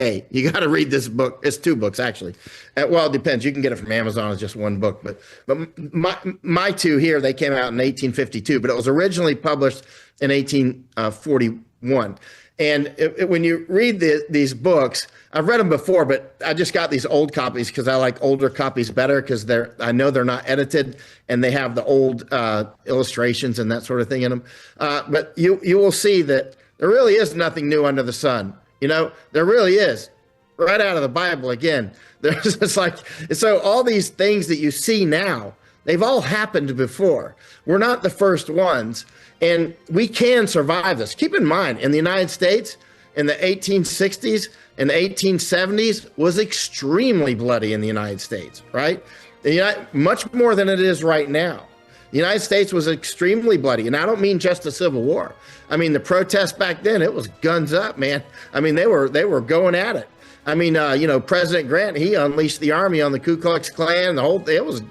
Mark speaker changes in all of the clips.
Speaker 1: Hey, you got to read this book. It's two books actually. Well, it depends. You can get it from Amazon as just one book, but my two here, they came out in 1852, but it was originally published in 1841. And when you read these books, I've read them before, but I just got these old copies because I like older copies better because I know they're not edited and they have the old illustrations and that sort of thing in them. But you will see that there really is nothing new under the sun. There really is. Right out of the Bible again. There's just so all these things that you see now, they've all happened before. We're not the first ones, and we can survive this. Keep in mind, in the United States, in the 1860s and the 1870s was extremely bloody in the United States, right? Much more than it is right now. The United States was extremely bloody, and I don't mean just the Civil War. I mean, the protests back then, it was guns up, man. I mean, they were going at it. I mean, President Grant, he unleashed the army on the Ku Klux Klan. It was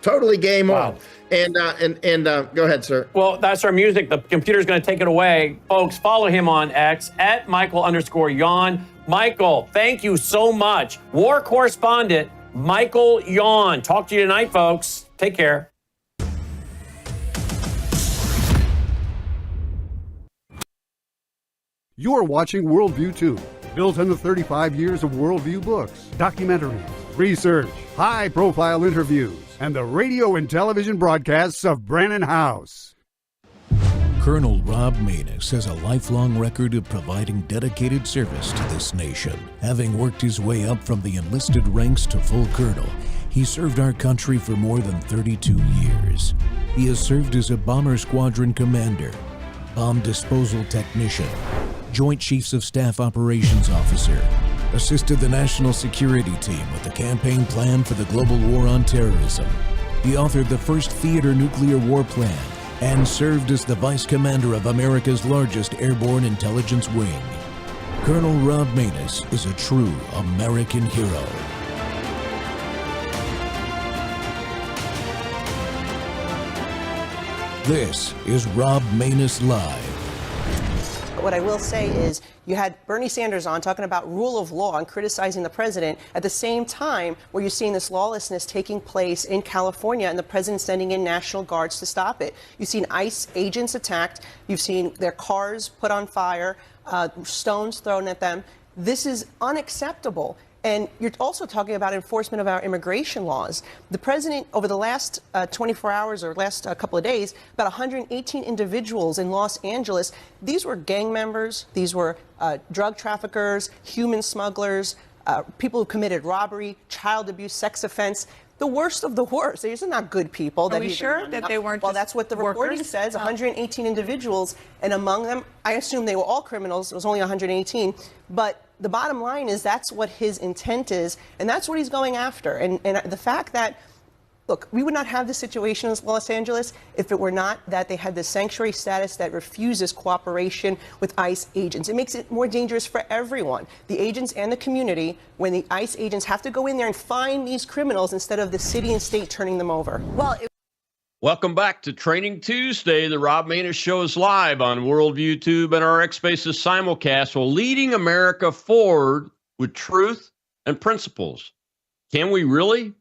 Speaker 1: totally game on. And go ahead, sir.
Speaker 2: Well, that's our music. The computer's going to take it away. Folks, follow him on X at Michael_Yawn. Michael, thank you so much. War correspondent, Michael Yawn. Talk to you tonight, folks. Take care.
Speaker 3: You are watching Worldview 2, built on the 35 years of Worldview books, documentaries, research, high-profile interviews, and the radio and television broadcasts of Brannon House.
Speaker 4: Colonel Rob Maness has a lifelong record of providing dedicated service to this nation. Having worked his way up from the enlisted ranks to full colonel, he served our country for more than 32 years. He has served as a bomber squadron commander, bomb disposal technician, Joint Chiefs of Staff Operations Officer, assisted the National Security Team with the campaign plan for the global war on terrorism. He authored the first theater nuclear war plan and served as the Vice Commander of America's largest airborne intelligence wing. Colonel Rob Maness is a true American hero. This is Rob Maness Live.
Speaker 5: What I will say is you had Bernie Sanders on talking about rule of law and criticizing the president at the same time where you're seeing this lawlessness taking place in California and the president sending in National Guards to stop it. You've seen ICE agents attacked. You've seen their cars put on fire, stones thrown at them. This is unacceptable. And you're also talking about enforcement of our immigration laws. The president, over the last 24 hours or last couple of days, about 118 individuals in Los Angeles, these were gang members, these were drug traffickers, human smugglers, people who committed robbery, child abuse, sex offense. The worst of the worst. These are not good people.
Speaker 6: Are we sure that they weren't?
Speaker 5: Well, that's what the reporting says. 118 individuals, and among them, I assume they were all criminals. It was only 118, but the bottom line is that's what his intent is, and that's what he's going after. And the fact that, look, we would not have this situation in Los Angeles if it were not that they had this sanctuary status that refuses cooperation with ICE agents. It makes it more dangerous for everyone, the agents and the community, when the ICE agents have to go in there and find these criminals instead of the city and state turning them over.
Speaker 7: Welcome back to Training Tuesday. The Rob Maness Show is live on Worldview Tube and our X Spaces simulcast, while leading America forward with truth and principles. Can we really?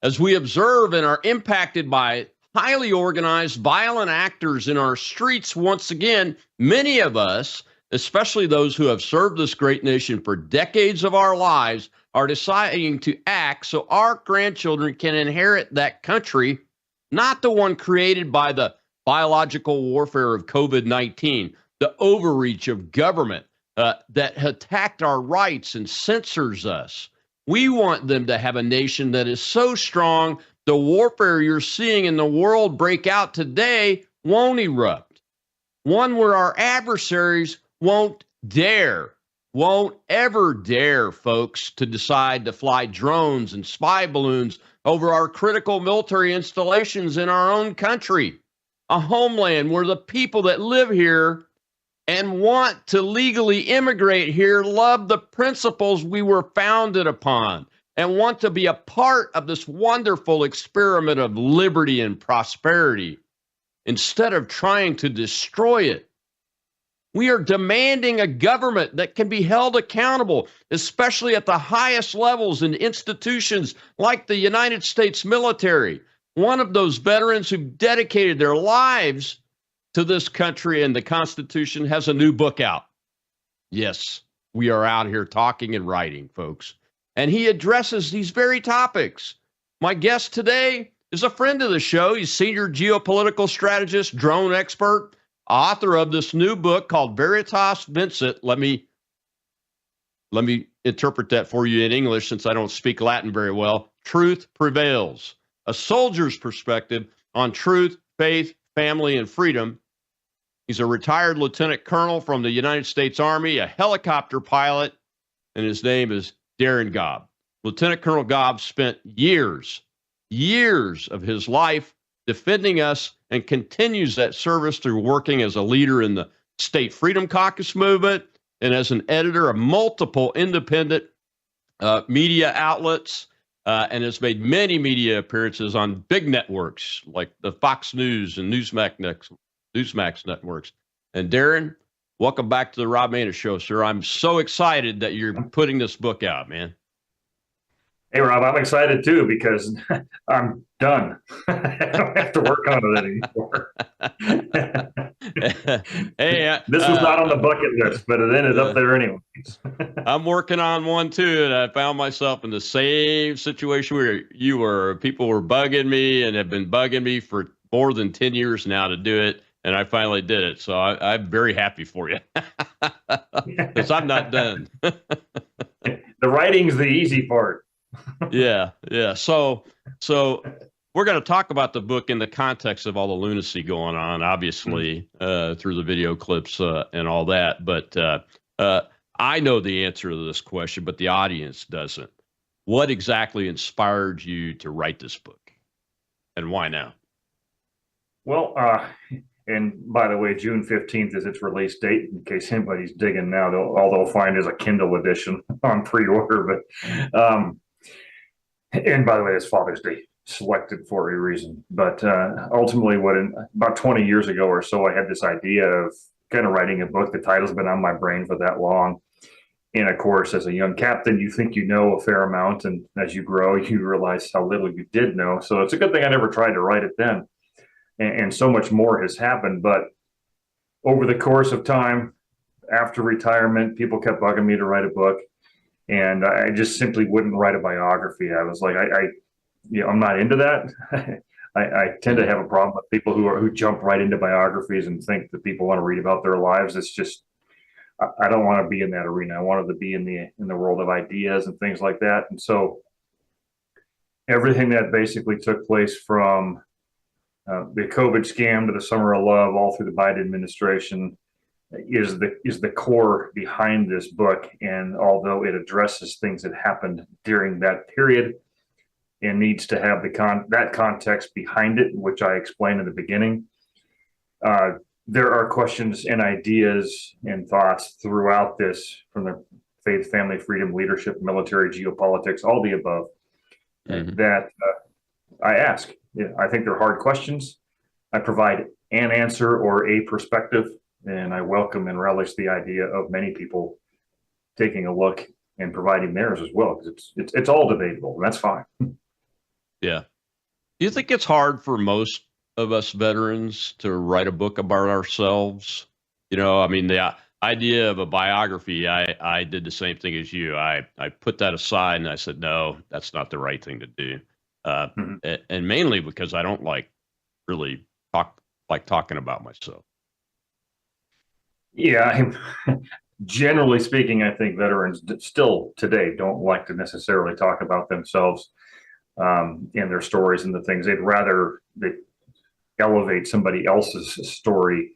Speaker 7: As we observe and are impacted by highly organized, violent actors in our streets once again, many of us, especially those who have served this great nation for decades of our lives, are deciding to act so our grandchildren can inherit that country, not the one created by the biological warfare of COVID-19, the overreach of government that attacked our rights and censors us. We want them to have a nation that is so strong, the warfare you're seeing in the world break out today won't erupt. One where our adversaries won't ever dare, folks, to decide to fly drones and spy balloons over our critical military installations in our own country, a homeland where the people that live here and want to legally immigrate here love the principles we were founded upon and want to be a part of this wonderful experiment of liberty and prosperity instead of trying to destroy it. We are demanding a government that can be held accountable, especially at the highest levels in institutions like the United States military. One of those veterans who dedicated their lives to this country and the Constitution has a new book out. Yes, we are out here talking and writing, folks. And he addresses these very topics. My guest today is a friend of the show. He's senior geopolitical strategist, drone expert, author of this new book called Veritas Vincit. Let me interpret that for you in English since I don't speak Latin very well. Truth Prevails, a soldier's perspective on truth, faith, family, and freedom. He's a retired lieutenant colonel from the United States Army, a helicopter pilot, and his name is Darren Gobb. Lieutenant Colonel Gobb spent years of his life defending us and continues that service through working as a leader in the State Freedom Caucus movement and as an editor of multiple independent media outlets, and has made many media appearances on big networks like the Fox News and Newsmax networks. And Darren, welcome back to the Rob Maness Show, sir. I'm so excited that you're putting this book out, man.
Speaker 6: Hey, Rob, I'm excited too because I'm done. I don't have to work on it anymore.
Speaker 7: Hey,
Speaker 6: this was not on the bucket list, but it ended up there anyways.
Speaker 7: I'm working on one too, and I found myself in the same situation where you were. People were bugging me and have been bugging me for more than 10 years now to do it, and I finally did it. So I'm very happy for you because I'm not done.
Speaker 6: The writing's the easy part.
Speaker 7: Yeah. So we're going to talk about the book in the context of all the lunacy going on, obviously, through the video clips and all that. But I know the answer to this question, but the audience doesn't. What exactly inspired you to write this book, and why now?
Speaker 6: Well, and by the way, June 15th is its release date, in case anybody's digging now. All they'll find is a Kindle edition on pre-order. But and by the way, it's Father's Day selected for a reason. But ultimately, about 20 years ago or so, I had this idea of kind of writing a book. The title's been on my brain for that long. And of course, as a young captain, you think you know a fair amount. And as you grow, you realize how little you did know. So it's a good thing I never tried to write it then. And so much more has happened. But over the course of time, after retirement, people kept bugging me to write a book. And I just simply wouldn't write a biography. I was like, I'm not into that. I tend to have a problem with people who jump right into biographies and think that people want to read about their lives. It's just, I don't want to be in that arena. I wanted to be in the world of ideas and things like that. And so everything that basically took place from the COVID scam to the summer of love, all through the Biden administration, is the core behind this book. And although it addresses things that happened during that period and needs to have that context behind it, which I explained in the beginning, there are questions and ideas and thoughts throughout this, from the faith, family, freedom, leadership, military, geopolitics, all the above, that I ask. I think they're hard questions. I provide an answer or a perspective. And I welcome and relish the idea of many people taking a look and providing theirs as well, because it's all debatable, and that's fine.
Speaker 7: Yeah. Do you think it's hard for most of us veterans to write a book about ourselves? I mean, the idea of a biography, I did the same thing as you. I put that aside and I said, no, that's not the right thing to do. And mainly because I don't really talking about myself. Yeah,
Speaker 6: generally speaking, I think veterans still today don't like to necessarily talk about themselves and their stories and the things. They'd rather they elevate somebody else's story,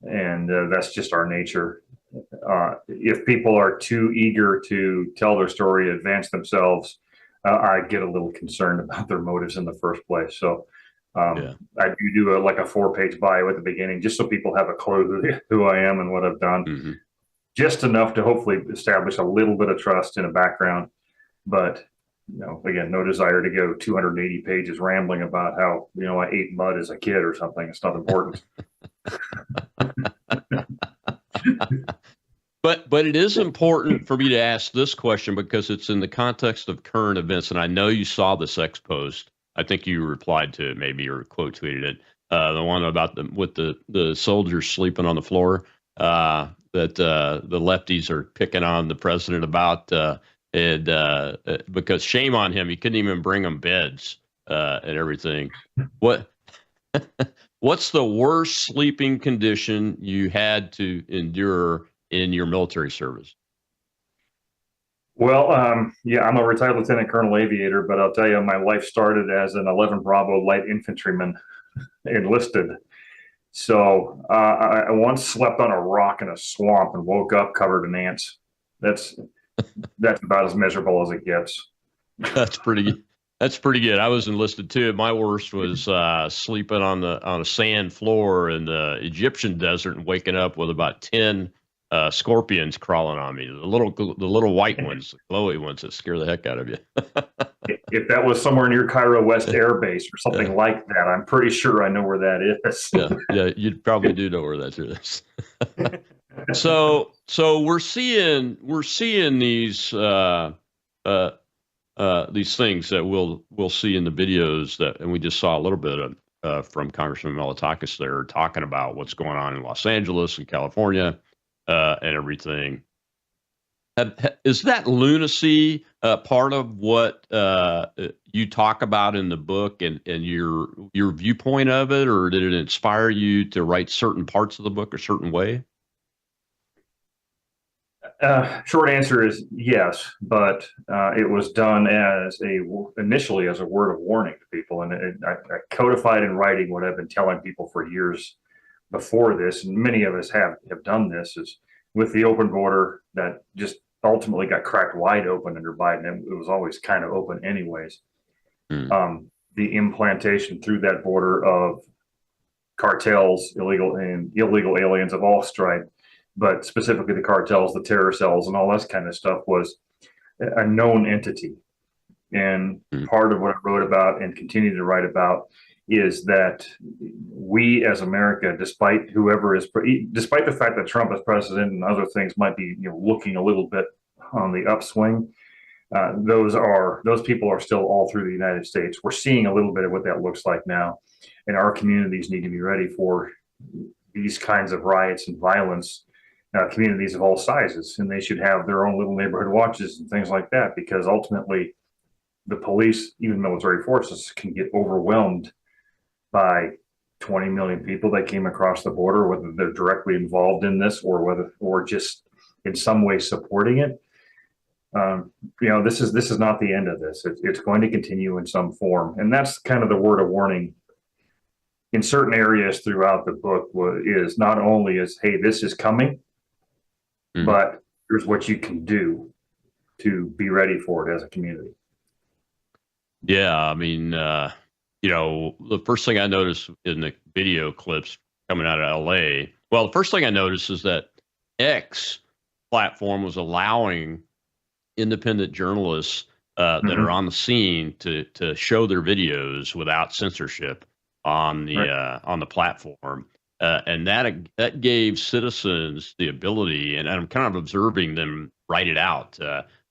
Speaker 6: and that's just our nature. If people are too eager to tell their story, advance themselves, I get a little concerned about their motives in the first place. So I do a 4-page bio at the beginning, just so people have a clue who I am and what I've done, just enough to hopefully establish a little bit of trust in a background. But, again, no desire to go 280 pages rambling about how, I ate mud as a kid or something. It's not important.
Speaker 7: But it is important for me to ask this question because it's in the context of current events, and I know you saw this X post. I think you replied to it, maybe, or quote tweeted it. The one about the soldiers sleeping on the floor that the lefties are picking on the president about, because shame on him, he couldn't even bring them beds and everything. What's the worst sleeping condition you had to endure in your military service?
Speaker 6: Well, yeah, I'm a retired lieutenant colonel aviator, but I'll tell you, my life started as an 11 Bravo light infantryman enlisted. So I once slept on a rock in a swamp and woke up covered in ants. That's about as miserable as it gets.
Speaker 7: That's pretty good. That's pretty good. I was enlisted too. My worst was sleeping on a sand floor in the Egyptian desert and waking up with about 10 scorpions crawling on me. The little white ones, the glowy ones that scare the heck out of you.
Speaker 6: If that was somewhere near Cairo West Air Base or something like that, I'm pretty sure I know where that is.
Speaker 7: yeah, you probably do know where that is. So we're seeing these things that we'll see in the videos and we just saw a little bit of from Congressman Militakis there talking about what's going on in Los Angeles and California and everything. Is that lunacy part of what you talk about in the book and your viewpoint of it, or did it inspire you to write certain parts of the book a certain way?
Speaker 6: Short answer is yes, but it was done initially as a word of warning to people, and I codified in writing what I've been telling people for years before this, and many of us have done this, is with the open border that just ultimately got cracked wide open under Biden. It was always kind of open anyways. The implantation through that border of cartels, illegal aliens of all stripe, but specifically the cartels, the terror cells, and all this kind of stuff was a known entity. And part of what I wrote about and continue to write about is that we as America, despite the fact that Trump as president and other things might be looking a little bit on the upswing, those people are still all through the United States. We're seeing a little bit of what that looks like now, and our communities need to be ready for these kinds of riots and violence. Communities of all sizes, and they should have their own little neighborhood watches and things like that, because ultimately the police, even military forces, can get overwhelmed by 20 million people that came across the border, whether they're directly involved in this or just in some way supporting it. This is not the end of this. It's going to continue in some form, and that's kind of the word of warning in certain areas throughout the book. Is not only is, hey, this is coming, but here's what you can do to be ready for it as a community.
Speaker 7: Yeah, I mean, the first thing I noticed in the video clips coming out of LA, the first thing I noticed is that X platform was allowing independent journalists that are on the scene to show their videos without censorship on the platform. And that gave citizens the ability, and I'm kind of observing them write it out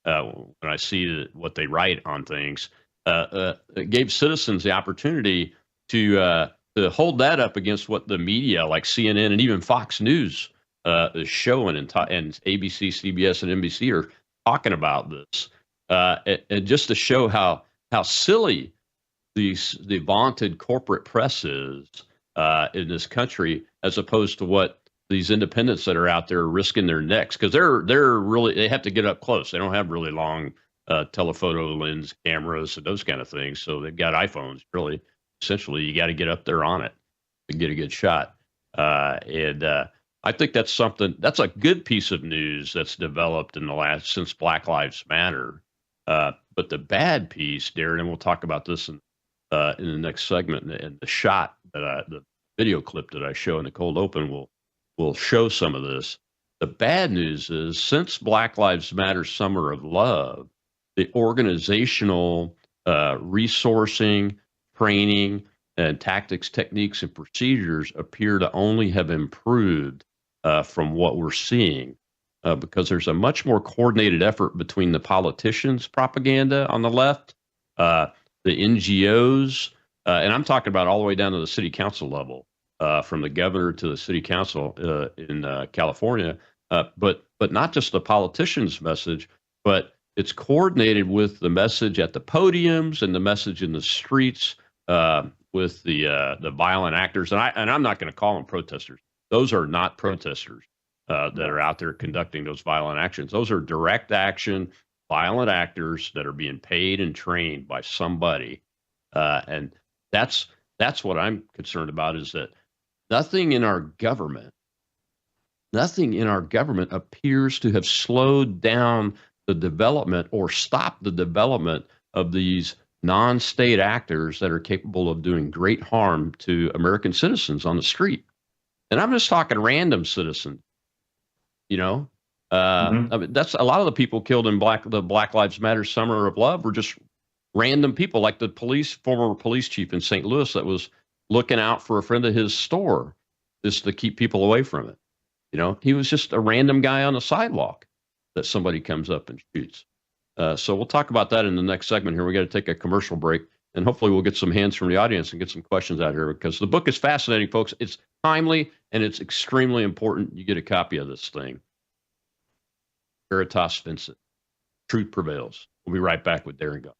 Speaker 7: when I see what they write on things. It gave citizens the opportunity to hold that up against what the media like CNN and even Fox News is showing, and ABC, CBS, and NBC are talking about this, and just to show how silly the vaunted corporate press is in this country, as opposed to what these independents that are out there risking their necks, because they have to get up close. They don't have really long telephoto lens cameras and those kind of things. So they've got iPhones. Really, essentially, you got to get up there on it to get a good shot. And I think that's a good piece of news that's developed since Black Lives Matter. But the bad piece, Darren, and we'll talk about this in the next segment, and the shot the video clip that I show in the cold open will show some of this. The bad news is, since Black Lives Matter Summer of Love, the organizational resourcing, training, and tactics, techniques, and procedures appear to only have improved from what we're seeing. because there's a much more coordinated effort between the politicians' propaganda on the left, the NGOs, and I'm talking about all the way down to the city council level, from the governor to the city council in California. But not just the politicians' message, but it's coordinated with the message at the podiums and the message in the streets with the violent actors. And I'm not going to call them protesters. Those are not protesters that are out there conducting those violent actions. Those are direct action, violent actors that are being paid and trained by somebody. And that's what I'm concerned about, is that nothing in our government appears to have slowed down the development or stopped the development of these non-state actors that are capable of doing great harm to American citizens on the street. And I'm just talking random citizens, I mean, that's a lot of the people killed in the Black Lives Matter Summer of Love were just random people, like the former police chief in St. Louis that was looking out for a friend of his store just to keep people away from it. He was just a random guy on the sidewalk that somebody comes up and shoots. So we'll talk about that in the next segment here. We got to take a commercial break, and hopefully we'll get some hands from the audience and get some questions out here, because the book is fascinating, folks. It's timely and it's extremely important. You get a copy of this thing. Veritas Vincent, Truth Prevails. We'll be right back with Darren Goff.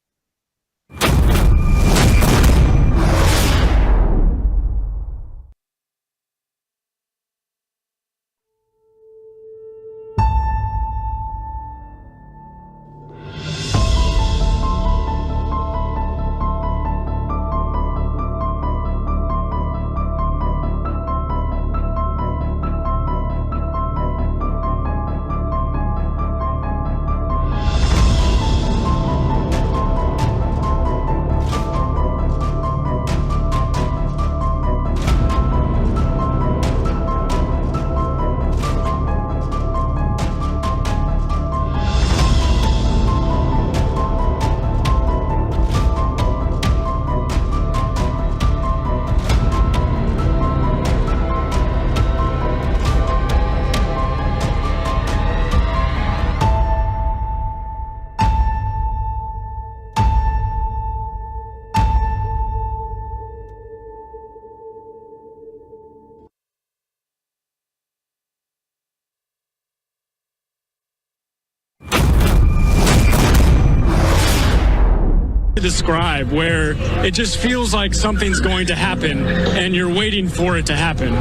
Speaker 8: Describe, where it just feels like something's going to happen and you're waiting for it to happen.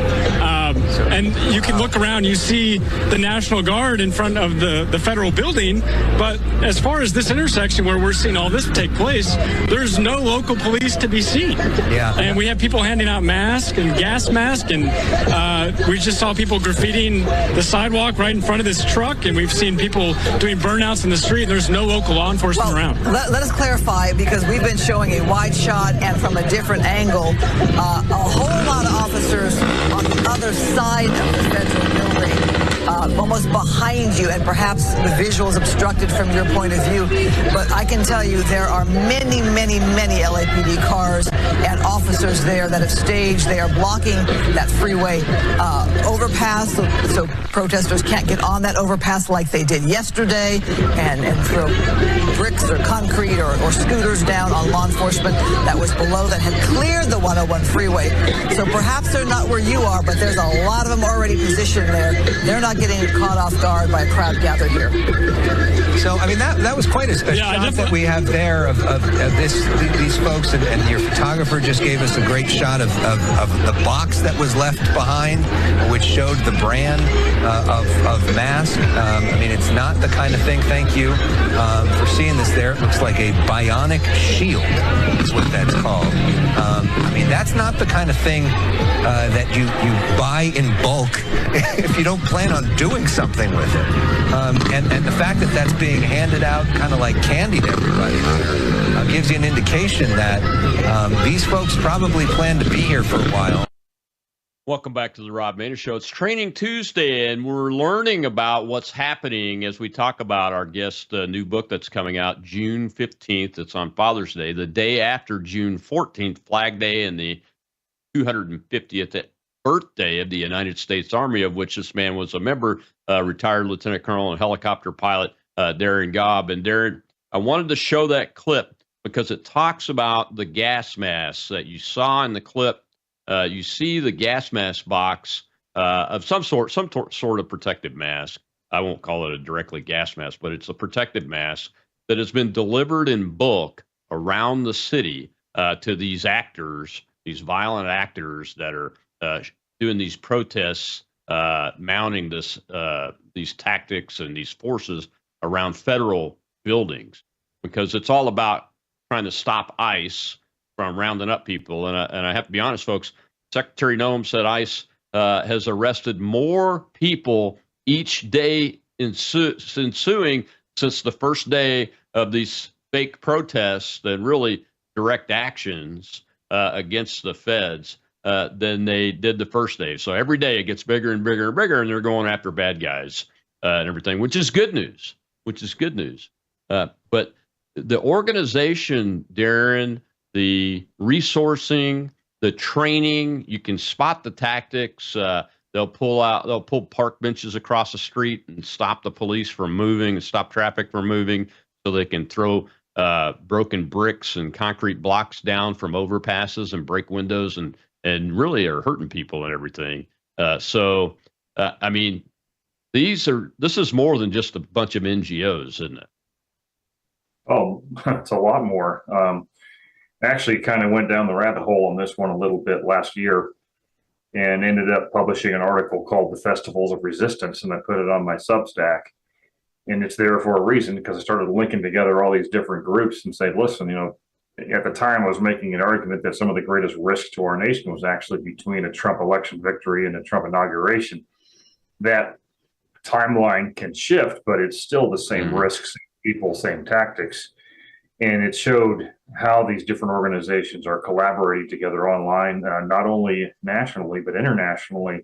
Speaker 8: And you can look around, you see the National Guard in front of the federal building, but as far as this intersection where we're seeing all this take place, there's no local police to be seen.
Speaker 9: Yeah.
Speaker 8: And we have people handing out masks and gas masks, and we just saw people graffitiing the sidewalk right in front of this truck, and we've seen people doing burnouts in the street. There's no local law enforcement around.
Speaker 9: Let us clarify, because we've been showing a wide shot and from a different angle, a whole lot of officers on the other side of the federal building, almost behind you, and perhaps the visual is obstructed from your point of view. But I can tell you there are many, many, many LAPD cars and officers there that have staged. They are blocking that freeway overpass, so protesters can't get on that overpass like they did yesterday and throw bricks or concrete or scooters down on law enforcement that was below that had cleared the 101 freeway. So perhaps they're not where you are, but there's a lot of them already positioned there. They're not getting caught off guard by a crowd gathered here.
Speaker 10: So, I mean, that was quite a shot that we have there of these folks, and your photographer just gave us a great shot of the box that was left behind, which showed the brand of mask. I mean, it's not the kind of thing, thank you for seeing this there. It looks like a bionic shield is what that's called. I mean, that's not the kind of thing that you buy in bulk if you don't plan on doing something with it. And the fact that that's being handed out kind of like candy to everybody here gives you an indication that these folks probably plan to be here for a while.
Speaker 7: Welcome back to the Rob Maness Show. It's Training Tuesday, and we're learning about what's happening as we talk about our guest new book that's coming out June 15th. It's on Father's Day, the day after June 14th, Flag Day, and the 250th birthday of the United States Army, of which this man was a member. retired Lieutenant Colonel and helicopter pilot Darren Gobb. And Darren, I wanted to show that clip because it talks about the gas mask that you saw in the clip. You see the gas mask box of some sort of protective mask. I won't call it a directly gas mask, but it's a protective mask that has been delivered in bulk around the city to these actors, these violent actors that are doing these protests, mounting these tactics and these forces around federal buildings, because it's all about trying to stop ICE from rounding up people. And I have to be honest, folks, Secretary Noem said ICE has arrested more people each day ensuing since the first day of these fake protests than really direct actions against the feds than they did the first day. So every day it gets bigger and bigger and bigger, and they're going after bad guys and everything, which is good news. But the organization, Darren, the resourcing, the training, you can spot the tactics. They'll pull park benches across the street and stop the police from moving and stop traffic from moving, so they can throw broken bricks and concrete blocks down from overpasses and break windows and really are hurting people and everything. I mean, this is more than just a bunch of NGOs, isn't it?
Speaker 6: Oh, it's a lot more. Actually kind of went down the rabbit hole on this one a little bit last year and ended up publishing an article called The Festivals of Resistance, and I put it on my Substack. And it's there for a reason, because I started linking together all these different groups and said, listen, at the time I was making an argument that some of the greatest risk to our nation was actually between a Trump election victory and a Trump inauguration. That timeline can shift, but it's still the same risks, same people, same tactics. And it showed how these different organizations are collaborating together online, not only nationally, but internationally,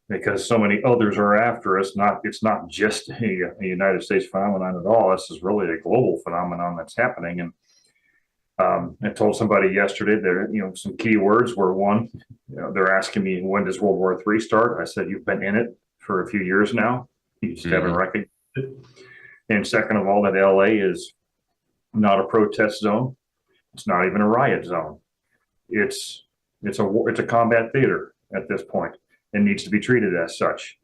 Speaker 6: because so many others are after us. It's not just a United States phenomenon at all. This is really a global phenomenon that's happening. And I told somebody yesterday that, some key words were, one, they're asking me, when does World War III start? I said, you've been in it for a few years now. You just haven't recognized it. And second of all, that LA is not a protest zone. It's not even a riot zone. It's a combat theater at this point, and needs to be treated as such.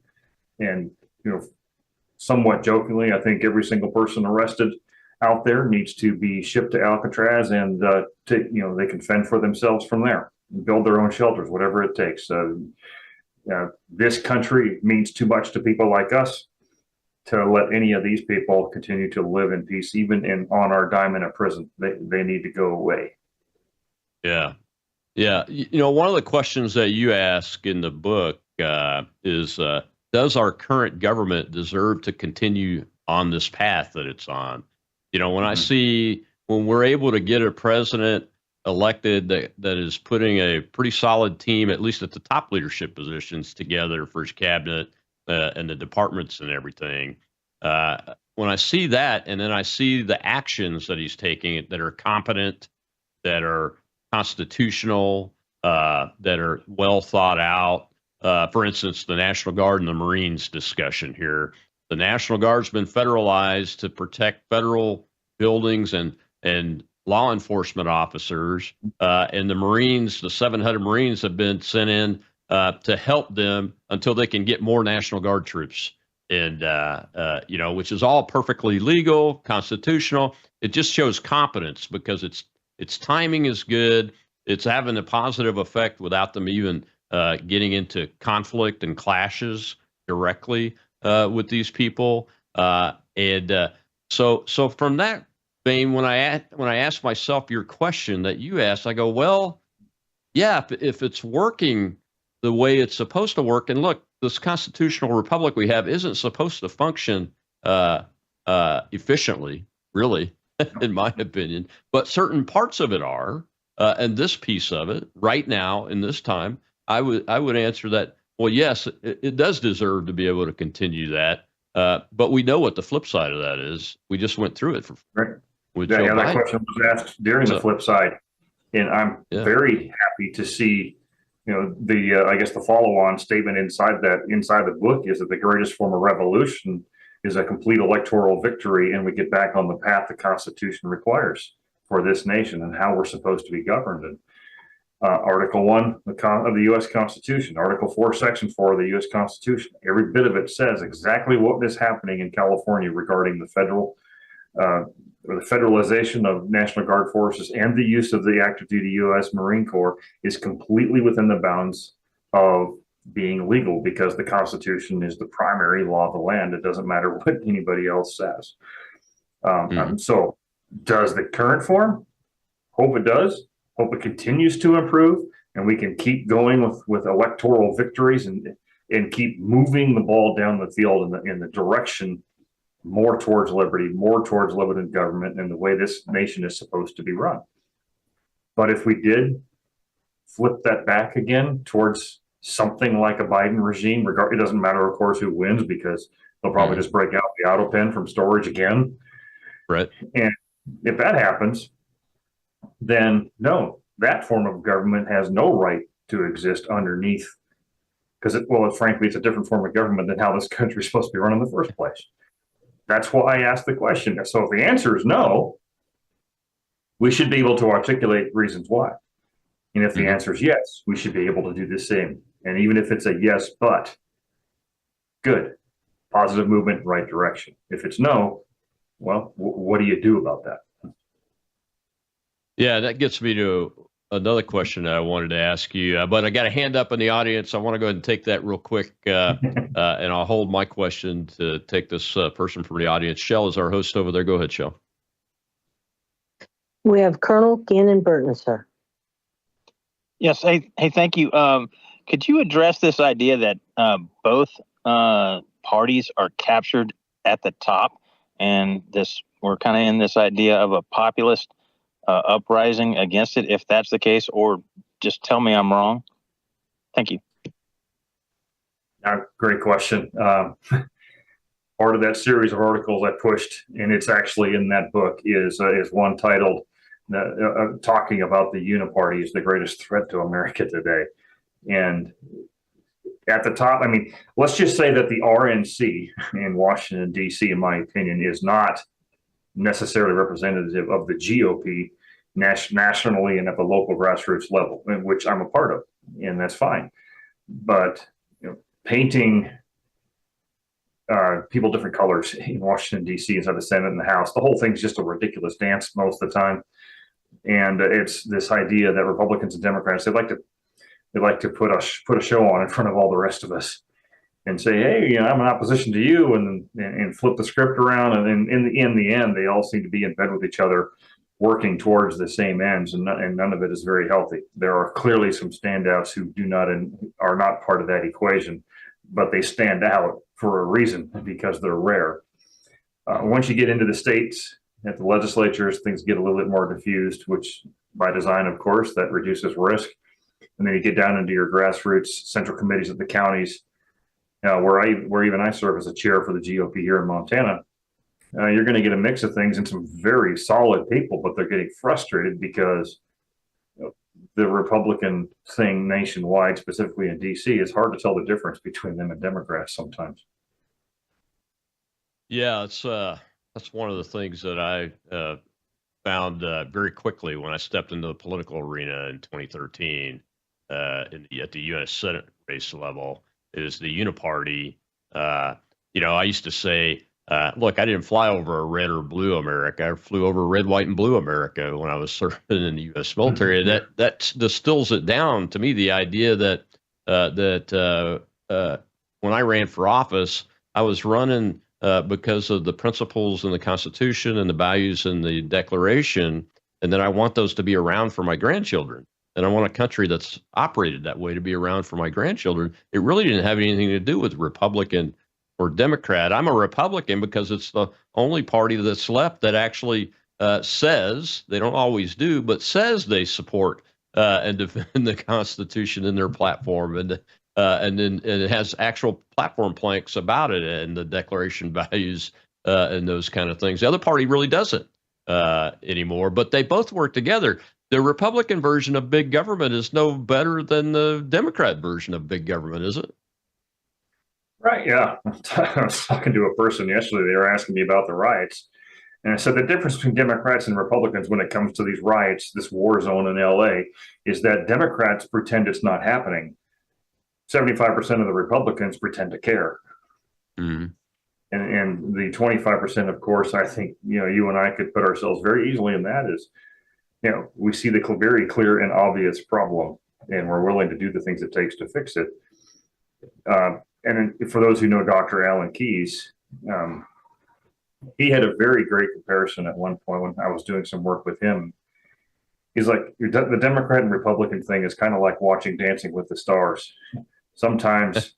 Speaker 6: And, somewhat jokingly, I think every single person arrested out there needs to be shipped to Alcatraz, and they can fend for themselves from there and build their own shelters, whatever it takes. This country means too much to people like us to let any of these people continue to live in peace, even on our dime in a prison. They need to go away.
Speaker 7: Yeah. Yeah. One of the questions that you ask in the book is, does our current government deserve to continue on this path that it's on? When we're able to get a president elected that is putting a pretty solid team, at least at the top leadership positions, together for his cabinet and the departments and everything. When I see that, and then I see the actions that he's taking that are competent, that are constitutional, that are well thought out. For instance, the National Guard and the Marines discussion here. The National Guard's been federalized to protect federal buildings and law enforcement officers, and the Marines, the 700 Marines, have been sent in to help them until they can get more National Guard troops, and which is all perfectly legal, constitutional. It just shows competence because its timing is good. It's having a positive effect without them even getting into conflict and clashes directly with these people. So from that vein, when I ask myself your question that you asked, I go, well, yeah, if it's working the way it's supposed to work, and look, this constitutional republic we have isn't supposed to function efficiently, really, in my opinion, but certain parts of it are, and this piece of it right now in this time, I would answer that, well, yes, it does deserve to be able to continue that, but we know what the flip side of that is. We just went through it with Joe Biden.
Speaker 6: That question was asked during the flip side, and I'm very happy to see I guess the follow-on statement inside the book is that the greatest form of revolution is a complete electoral victory, and we get back on the path the Constitution requires for this nation and how we're supposed to be governed. And Article 1 of the U.S. Constitution, Article 4, Section 4 of the U.S. Constitution, every bit of it says exactly what is happening in California regarding the federalization of National Guard forces and the use of the active duty U.S. Marine Corps is completely within the bounds of being legal, because the Constitution is the primary law of the land. It doesn't matter what anybody else says. So does the current form? Hope it does. Hope it continues to improve, and we can keep going with electoral victories and keep moving the ball down the field in the direction more towards liberty, more towards limited government, and the way this nation is supposed to be run. But if we did flip that back again towards something like a Biden regime, it doesn't matter, of course, who wins, because they'll probably just break out the auto pen from storage again.
Speaker 7: Right.
Speaker 6: And if that happens, then no, that form of government has no right to exist underneath, because frankly, it's a different form of government than how this country is supposed to be run in the first place. That's why I asked the question. So if the answer is no, we should be able to articulate reasons why. And if the answer is yes, we should be able to do the same. And even if it's a yes, but good, positive movement, right direction. If it's no, well, what do you do about that?
Speaker 7: Yeah, that gets me to another question that I wanted to ask you, but I got a hand up in the audience. I want to go ahead and take that real quick, and I'll hold my question to take this person from the audience. Shell is our host over there. Go ahead, Shell.
Speaker 11: We have Colonel Gannon Burton, sir.
Speaker 12: Yes. Hey, thank you. Could you address this idea that both parties are captured at the top, and we're kind of in this idea of a populist uprising against it, if that's the case, or just tell me I'm wrong? Thank you.
Speaker 6: Great question. Part of that series of articles I pushed, and it's actually in that book, is one titled talking about the uniparty is the greatest threat to America today. And at the top, I mean, let's just say that the RNC in Washington, D.C., in my opinion, is not necessarily representative of the GOP nationally and at the local grassroots level, which I'm a part of, and that's fine. But painting people different colors in Washington, D.C. inside the Senate and the House, the whole thing's just a ridiculous dance most of the time. And it's this idea that Republicans and Democrats, they like to put a show on in front of all the rest of us and say, hey, I'm in opposition to you, and flip the script around. And in the end, they all seem to be in bed with each other, working towards the same ends, and none of it is very healthy. There are clearly some standouts who are not part of that equation, but they stand out for a reason, because they're rare. Once you get into the states, at the legislatures, things get a little bit more diffused, which by design, of course, that reduces risk. And then you get down into your grassroots central committees at the counties, where even I serve as a chair for the GOP here in Montana. You're going to get a mix of things and some very solid people, but they're getting frustrated because the Republican thing nationwide, specifically in DC, it's hard to tell the difference between them and Democrats sometimes.
Speaker 7: Yeah, that's one of the things that I found very quickly when I stepped into the political arena in 2013 at the U.S. Senate race level, is the uniparty. I used to say, look, I didn't fly over a red or blue America. I flew over red, white, and blue America when I was serving in the U.S. military. That distills it down to me, the idea that when I ran for office, I was running because of the principles in the Constitution and the values in the Declaration, and then I want those to be around for my grandchildren. And I want a country that's operated that way to be around for my grandchildren. It really didn't have anything to do with Republican or Democrat. I'm a Republican because it's the only party that's left that actually says, they don't always do, but says they support and defend the Constitution in their platform, and it has actual platform planks about it and the Declaration values and those kind of things. The other party really doesn't anymore, but they both work together. the Republican version of big government is no better than the Democrat version of big government, is it?
Speaker 6: Right. Yeah. I was talking to a person yesterday. They were asking me about the riots. And I said the difference between Democrats and Republicans when it comes to these riots, this war zone in LA, is that Democrats pretend it's not happening. 75% of the Republicans pretend to care.
Speaker 7: Mm-hmm.
Speaker 6: And the 25%, of course, I think, you and I could put ourselves very easily in that is, we see the very clear and obvious problem, and we're willing to do the things it takes to fix it. And for those who know Dr. Alan Keyes, he had a very great comparison at one point when I was doing some work with him. He's like, the Democrat and Republican thing is kind of like watching Dancing with the Stars. Sometimes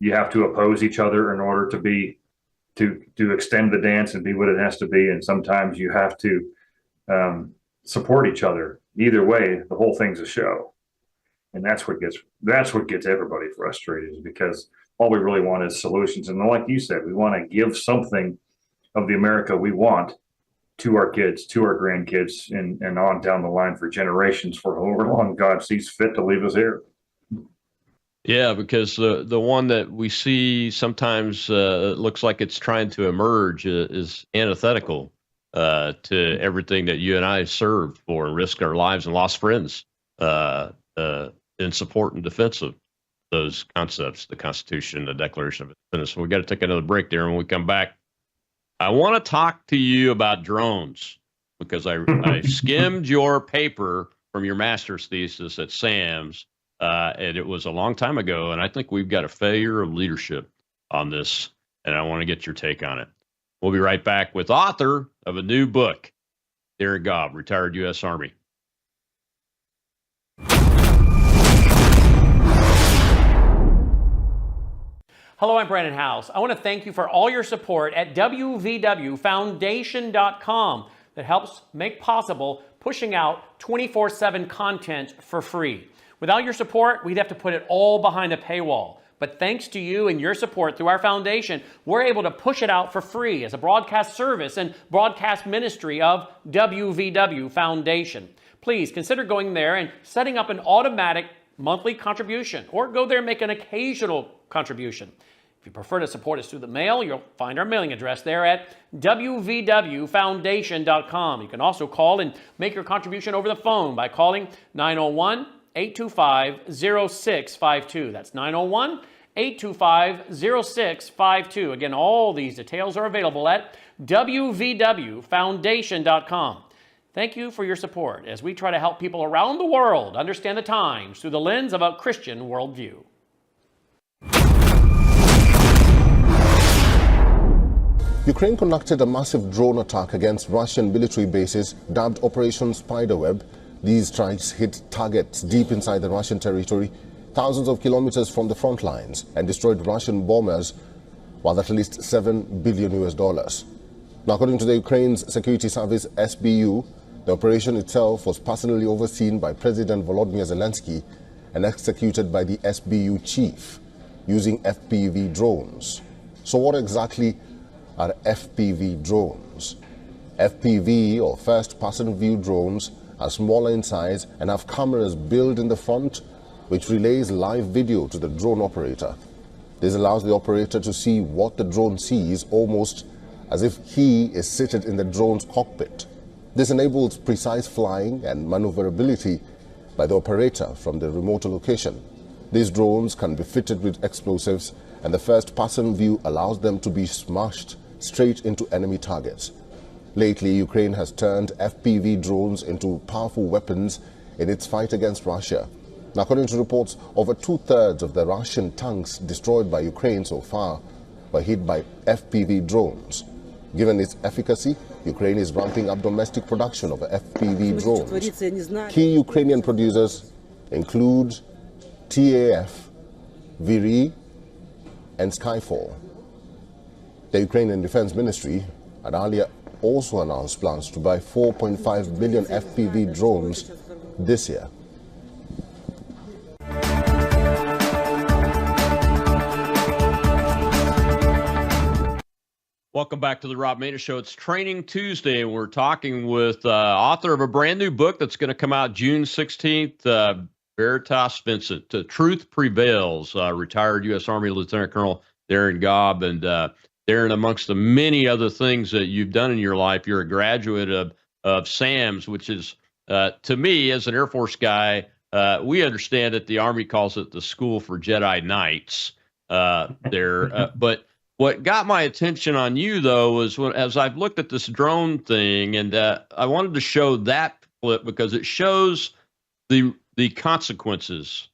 Speaker 6: you have to oppose each other in order to extend the dance and be what it has to be. And sometimes you have to support each other. Either way, the whole thing's a show. And that's what gets everybody frustrated, is because all we really want is solutions. And like you said, we want to give something of the America we want to our kids, to our grandkids, and on down the line for generations, for however long God sees fit to leave us here.
Speaker 7: Yeah, because the one that we see sometimes looks like it's trying to emerge is antithetical to everything that you and I served for and risked our lives and lost friends in support and defense of those concepts, the Constitution, the Declaration of Independence. So we got to take another break there. When we come back, I want to talk to you about drones, because I skimmed your paper from your master's thesis at SAMS, and it was a long time ago, and I think we've got a failure of leadership on this, and I want to get your take on it. We'll be right back with author of a new book, Derek Gobb, retired U.S. Army.
Speaker 2: Hello, I'm Brandon House. I want to thank you for all your support at wvwfoundation.com that helps make possible pushing out 24/7 content for free. Without your support, we'd have to put it all behind a paywall. But thanks to you and your support through our foundation, we're able to push it out for free as a broadcast service and broadcast ministry of WVW Foundation. Please consider going there and setting up an automatic monthly contribution, or go there and make an occasional contribution. If you prefer to support us through the mail, you'll find our mailing address there at wvwfoundation.com. You can also call and make your contribution over the phone by calling 901-825-0652. That's 901-825-0652. Again, all these details are available at wvwfoundation.com. Thank you for your support as we try to help people around the world understand the times through the lens of a Christian worldview.
Speaker 13: Ukraine conducted a massive drone attack against Russian military bases dubbed Operation Spiderweb. These strikes hit targets deep inside the Russian territory, thousands of kilometers from the front lines, and destroyed Russian bombers worth at least $7 billion. Now, according to the Ukraine's security service, SBU, the operation itself was personally overseen by President Volodymyr Zelensky and executed by the SBU chief using FPV drones. So what exactly are FPV drones? FPV, or first-person view drones, are smaller in size and have cameras built in the front which relays live video to the drone operator. This allows the operator to see what the drone sees, almost as if he is seated in the drone's cockpit. This enables precise flying and maneuverability by the operator from the remote location. These drones can be fitted with explosives, and the first-person view allows them to be smashed straight into enemy targets. Lately, Ukraine has turned FPV drones into powerful weapons in its fight against Russia. Now, according to reports, over two-thirds of the Russian tanks destroyed by Ukraine so far were hit by FPV drones. Given its efficacy, Ukraine is ramping up domestic production of FPV drones. Key Ukrainian producers include TAF, Viri, and Skyfall. The Ukrainian Defense Ministry had earlier also announced plans to buy 4.5 billion FPV drones this year.
Speaker 7: Welcome back to the Rob Maness Show. It's Training Tuesday, and we're talking with author of a brand new book that's going to come out June 16th, Veritas Vincent. Truth Prevails, retired U.S. Army Lieutenant Colonel Darren Gobb. And Darren, amongst the many other things that you've done in your life, you're a graduate of SAMS, which is, to me, as an Air Force guy, we understand that the Army calls it the School for Jedi Knights there. But what got my attention on you, though, was as I've looked at this drone thing, and I wanted to show that clip because it shows the consequences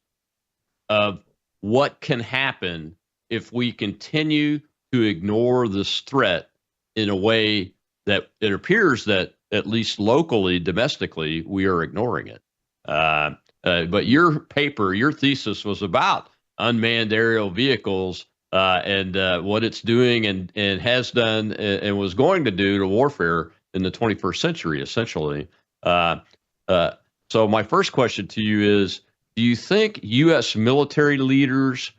Speaker 7: of what can happen if we continue to ignore this threat in a way that it appears that, at least locally, domestically, we are ignoring it. But your paper, your thesis was about unmanned aerial vehicles and what it's doing and has done and was going to do to warfare in the 21st century, essentially. So my first question to you is, do you think U.S. military leaders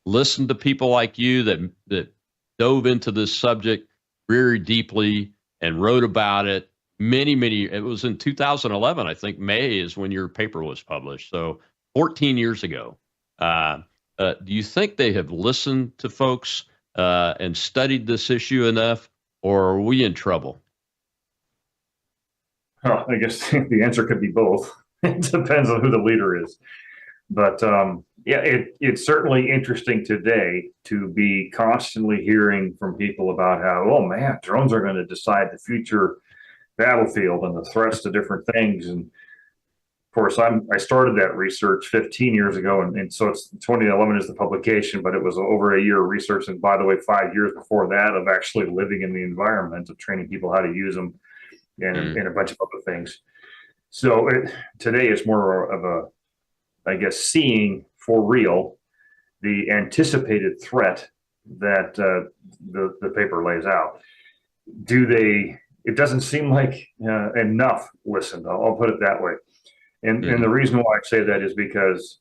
Speaker 7: listen to people like you that dove into this subject very deeply and wrote about it? It was in 2011, I think May is when your paper was published. So 14 years ago. Do you think they have listened to folks and studied this issue enough, or are we in trouble?
Speaker 6: Well, I guess the answer could be both. It depends on who the leader is. But yeah, it's certainly interesting today to be constantly hearing from people about how, oh man, drones are going to decide the future battlefield and the threats to different things. And of course, I started that research 15 years ago, and so it's 2011 is the publication, but it was over a year of research, and by the way, 5 years before that of actually living in the environment of training people how to use them, and a bunch of other things. So today it's more of a, I guess, seeing for real the anticipated threat that the paper lays out. It doesn't seem like enough listened. I'll put it that way. And the reason why I say that is because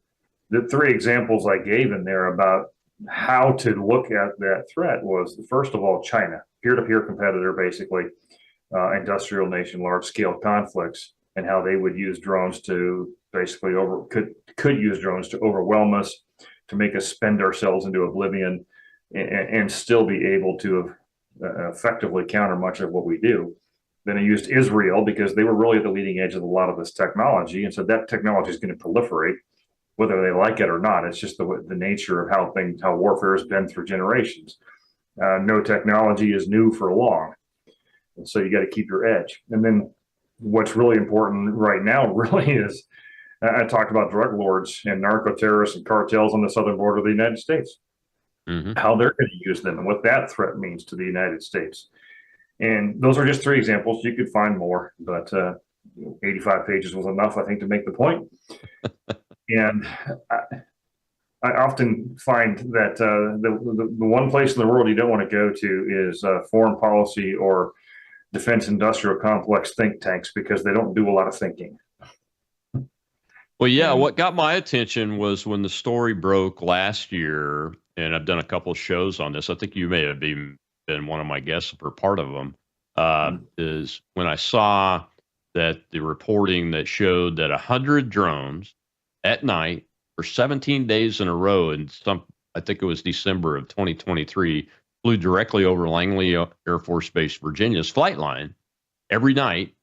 Speaker 6: the three examples I gave in there about how to look at that threat was, first of all, China, peer-to-peer competitor, basically, industrial nation, large-scale conflicts, and how they would use drones to basically could use drones to overwhelm us, to make us spend ourselves into oblivion, and still be able to effectively counter much of what we do. Then I used Israel because they were really at the leading edge of a lot of this technology. And so that technology is going to proliferate, whether they like it or not. It's just the nature of how warfare has been through generations. No technology is new for long. And so you got to keep your edge. And then what's really important right now really is, I talked about drug lords and narco terrorists and cartels on the southern border of the United States, how they're going to use them and what that threat means to the United States. And those are just three examples. You could find more, but 85 pages was enough, I think, to make the point. And I often find that the one place in the world you don't want to go to is foreign policy or defense industrial complex think tanks, because they don't do a lot of thinking.
Speaker 7: Well, yeah, what got my attention was when the story broke last year, and I've done a couple of shows on this. I think you may have been one of my guests for part of them, is when I saw that the reporting that showed that 100 drones at night for 17 days in a row, and I think it was December of 2023, flew directly over Langley Air Force Base, Virginia's flight line every night.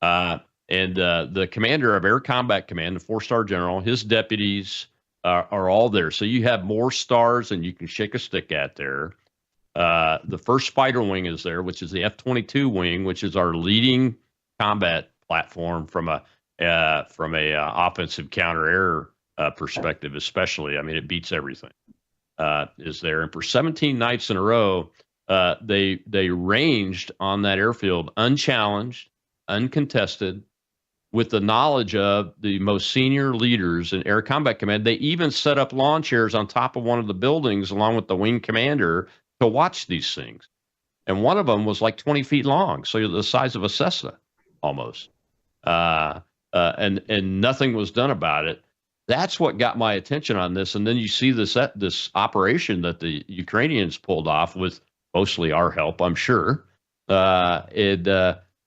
Speaker 7: And the commander of Air Combat Command, the 4-star general, his deputies are all there. So you have more stars than you can shake a stick at there. The first Spider Wing is there, which is the F-22 wing, which is our leading combat platform from a offensive counter air perspective, especially. I mean, it beats everything. Is there, and for 17 nights in a row, they ranged on that airfield unchallenged, uncontested, with the knowledge of the most senior leaders in Air Combat Command. They even set up lawn chairs on top of one of the buildings along with the wing commander to watch these things. And one of them was like 20 feet long, so the size of a Cessna almost. And nothing was done about it. That's what got my attention on this. And then you see this operation that the Ukrainians pulled off with mostly our help, I'm sure. And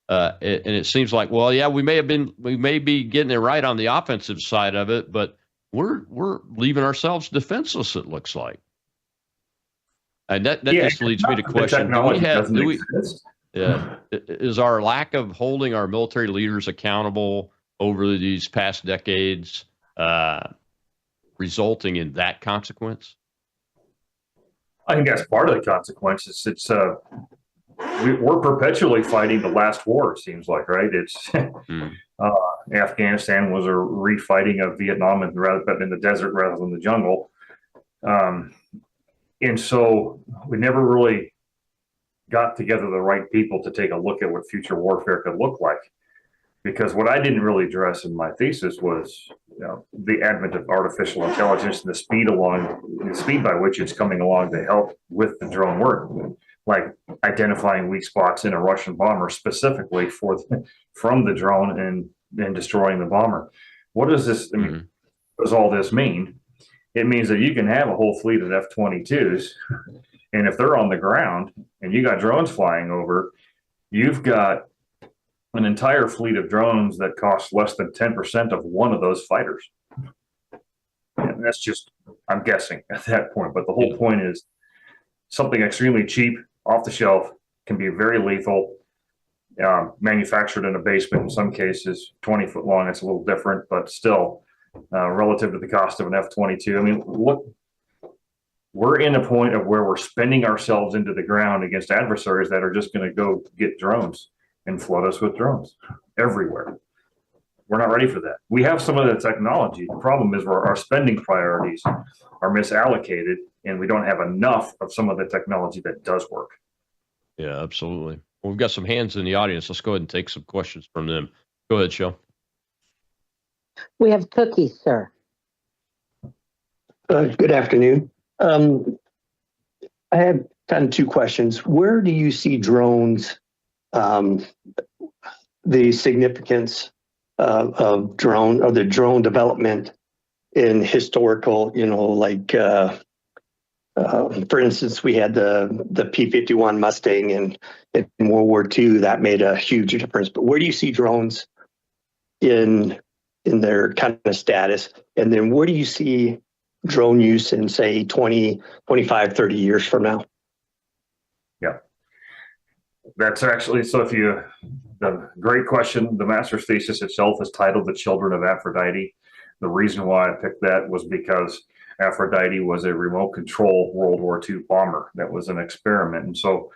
Speaker 7: it seems like, well, yeah, we may be getting it right on the offensive side of it, but we're leaving ourselves defenseless, it looks like. And that just leads me to question: is our lack of holding our military leaders accountable over these past decades resulting in that consequence?
Speaker 6: I think that's part of the consequences. We're perpetually fighting the last war, it seems like, right? It's Afghanistan was a refighting of Vietnam in the desert rather than the jungle. And so we never really got together the right people to take a look at what future warfare could look like. Because what I didn't really address in my thesis was, the advent of artificial intelligence and the speed by which it's coming along to help with the drone work, like identifying weak spots in a Russian bomber specifically from the drone and destroying the bomber. What does this? I mean, what does all this mean? It means that you can have a whole fleet of F-22s, and if they're on the ground and you got drones flying over, you've got an entire fleet of drones that costs less than 10% of one of those fighters. And that's just, I'm guessing at that point. But the whole point is something extremely cheap, off the shelf, can be very lethal, manufactured in a basement in some cases, 20 foot long. It's a little different, but still relative to the cost of an F-22. I mean, look, we're in a point of where we're spending ourselves into the ground against adversaries that are just going to go get drones and flood us with drones everywhere. We're not ready for that. We have some of the technology. The problem is our spending priorities are misallocated, and we don't have enough of some of the technology that does work.
Speaker 7: Yeah, absolutely. Well, we've got some hands in the audience. Let's go ahead and take some questions from them. Go ahead, Shel.
Speaker 11: We have cookies, sir.
Speaker 14: Good afternoon. I have kind of two questions. Where do you see drones, the significance of the drone development in historical, for instance, we had the P-51 Mustang in World War II that made a huge difference. But where do you see drones in their kind of status? And then where do you see drone use in, say, 20, 25, 30 years from now?
Speaker 6: Yeah. That's actually, the great question. The master's thesis itself is titled The Children of Aphrodite. The reason why I picked that was because Aphrodite was a remote control World War II bomber that was an experiment. And so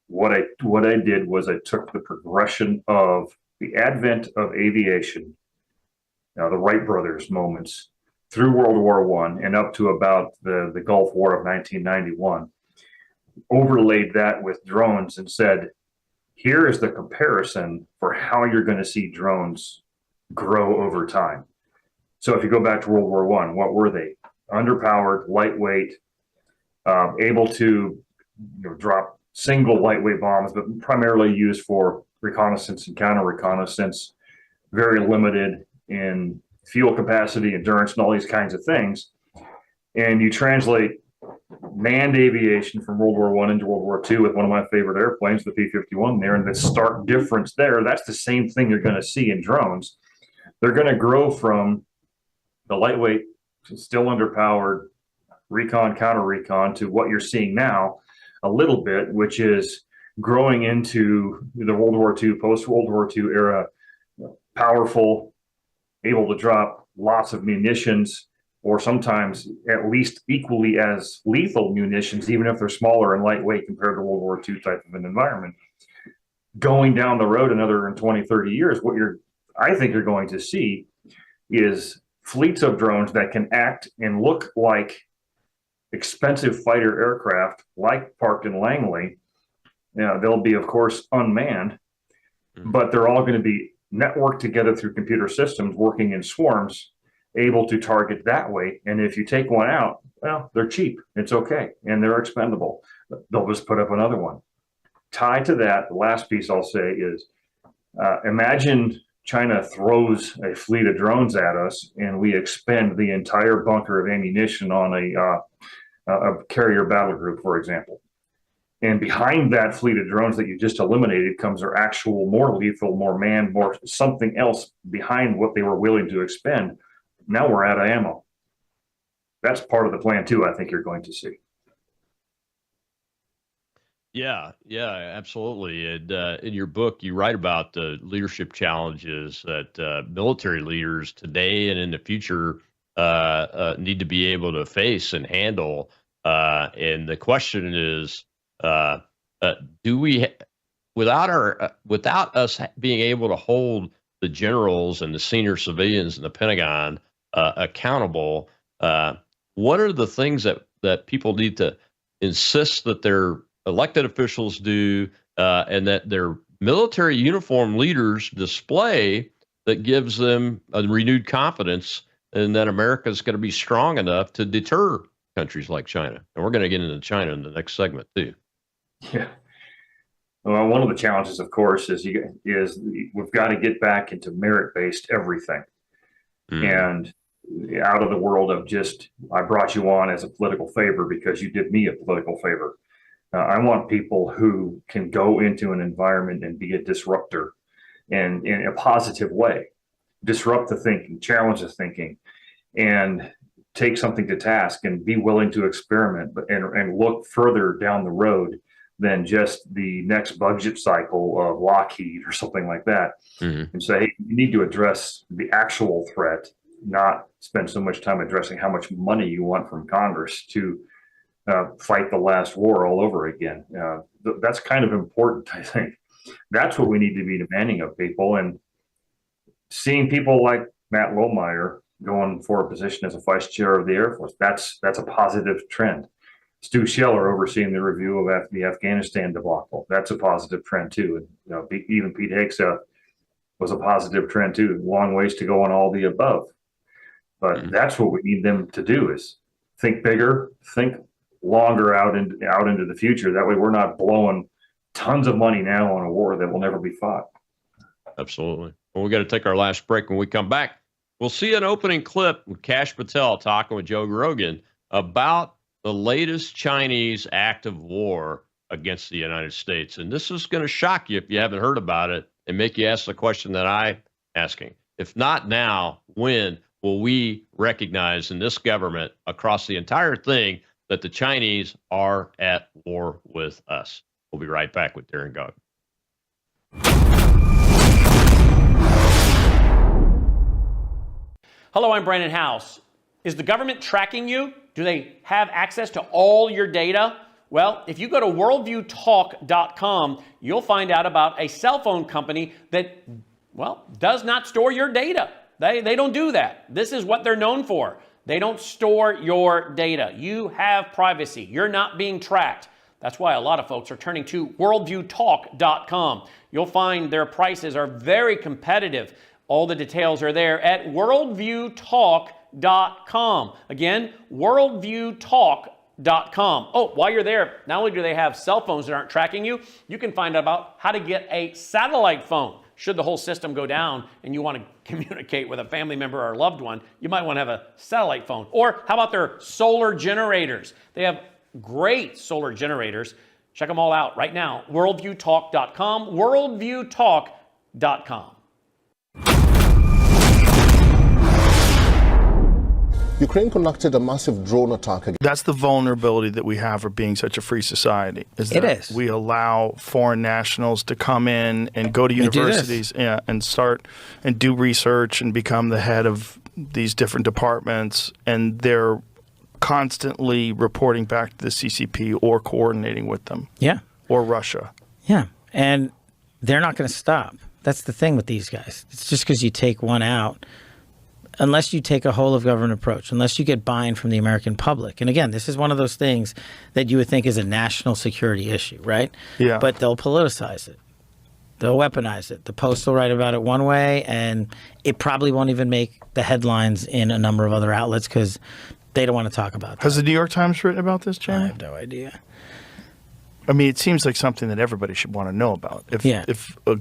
Speaker 6: what I did was I took the progression of the advent of aviation, the Wright brothers moments, through World War I and up to about the Gulf War of 1991, overlaid that with drones and said, here is the comparison for how you're going to see drones grow over time. So if you go back to World War I, what were they? Underpowered, lightweight, able to drop single lightweight bombs, but primarily used for reconnaissance and counter reconnaissance, very limited in fuel capacity, endurance, and all these kinds of things. And you translate manned aviation from World War I into World War II with one of my favorite airplanes, the P-51 there, and the stark difference there, that's the same thing you're going to see in drones. They're going to grow from the lightweight, still underpowered recon, counter recon to what you're seeing now a little bit, which is growing into the World War II, post-World War II era, powerful, able to drop lots of munitions, or sometimes at least equally as lethal munitions, even if they're smaller and lightweight compared to World War II type of an environment. Going down the road another 20, 30 years, I think you're going to see is fleets of drones that can act and look like expensive fighter aircraft, like parked in Langley. They'll be, of course, unmanned, but they're all going to be networked together through computer systems, working in swarms, able to target that way. And if you take one out, well, they're cheap. It's okay. And they're expendable. They'll just put up another one. Tied to that, the last piece I'll say is, imagine China throws a fleet of drones at us and we expend the entire bunker of ammunition on a carrier battle group, for example. And behind that fleet of drones that you just eliminated comes their actual more lethal, more manned, more something else behind what they were willing to expend. Now we're out of ammo. That's part of the plan too, I think you're going to see.
Speaker 7: Yeah, absolutely. And in your book, you write about the leadership challenges that military leaders today and in the future need to be able to face and handle. And the question is, do we, without us being able to hold the generals and the senior civilians in the Pentagon accountable, what are the things that people need to insist that their elected officials do, and that their military uniform leaders display that gives them a renewed confidence and that America is going to be strong enough to deter countries like China? And we're going to get into China in the next segment too.
Speaker 6: Yeah. Well, one of the challenges, of course, is we've got to get back into merit-based everything, and out of the world of just, I brought you on as a political favor because you did me a political favor. I want people who can go into an environment and be a disruptor, and in a positive way, disrupt the thinking, challenge the thinking, and take something to task and be willing to experiment, and look further down the road than just the next budget cycle of Lockheed or something like that. And say, hey, you need to address the actual threat, not spend so much time addressing how much money you want from Congress to fight the last war all over again. That's kind of important, I think. That's what we need to be demanding of people. And seeing people like Matt Lohmeyer going for a position as a vice chair of the Air Force, that's a positive trend. Stu Scheller overseeing the review of the Afghanistan debacle, that's a positive trend too. And even Pete Hegseth was a positive trend too. Long ways to go on all the above. But that's what we need them to do, is think bigger, think longer out into the future. That way we're not blowing tons of money now on a war that will never be fought.
Speaker 7: Absolutely. Well, we got to take our last break. When we come back, we'll see an opening clip with Kash Patel talking with Joe Grogan about the latest Chinese act of war against the United States. And this is going to shock you if you haven't heard about it and make you ask the question that I'm asking. If not now, when will we recognize in this government across the entire thing that the Chinese are at war with us? We'll be right back with Darren Gog.
Speaker 2: Hello, I'm Brandon House. Is the government tracking you? Do they have access to all your data? Well, if you go to worldviewtalk.com, you'll find out about a cell phone company that, does not store your data. They don't do that. This is what they're known for. They don't store your data. You have privacy. You're not being tracked. That's why a lot of folks are turning to worldviewtalk.com. You'll find their prices are very competitive. All the details are there at worldviewtalk.com. Again, worldviewtalk.com. Oh, while you're there, not only do they have cell phones that aren't tracking you, you can find out about how to get a satellite phone. Should the whole system go down and you want to communicate with a family member or a loved one, you might want to have a satellite phone. Or how about their solar generators? They have great solar generators. Check them all out right now. Worldviewtalk.com, worldviewtalk.com.
Speaker 13: Ukraine conducted a massive drone attack.
Speaker 15: That's the vulnerability that we have for being such a free society. It is. We allow foreign nationals to come in and go to universities and start and do research and become the head of these different departments. And they're constantly reporting back to the CCP or coordinating with them.
Speaker 16: Yeah.
Speaker 15: Or Russia.
Speaker 16: Yeah. And they're not going to stop. That's the thing with these guys. It's just because you take one out. Unless you take a whole-of-government approach, unless you get buy-in from the American public. And again, this is one of those things that you would think is a national security issue, right?
Speaker 15: Yeah.
Speaker 16: But they'll politicize it. They'll weaponize it. The Post will write about it one way, and it probably won't even make the headlines in a number of other outlets because they don't want to talk about that.
Speaker 15: Has the New York Times written about this, Jamie?
Speaker 16: I have no idea.
Speaker 15: I mean, it seems like something that everybody should want to know about. If a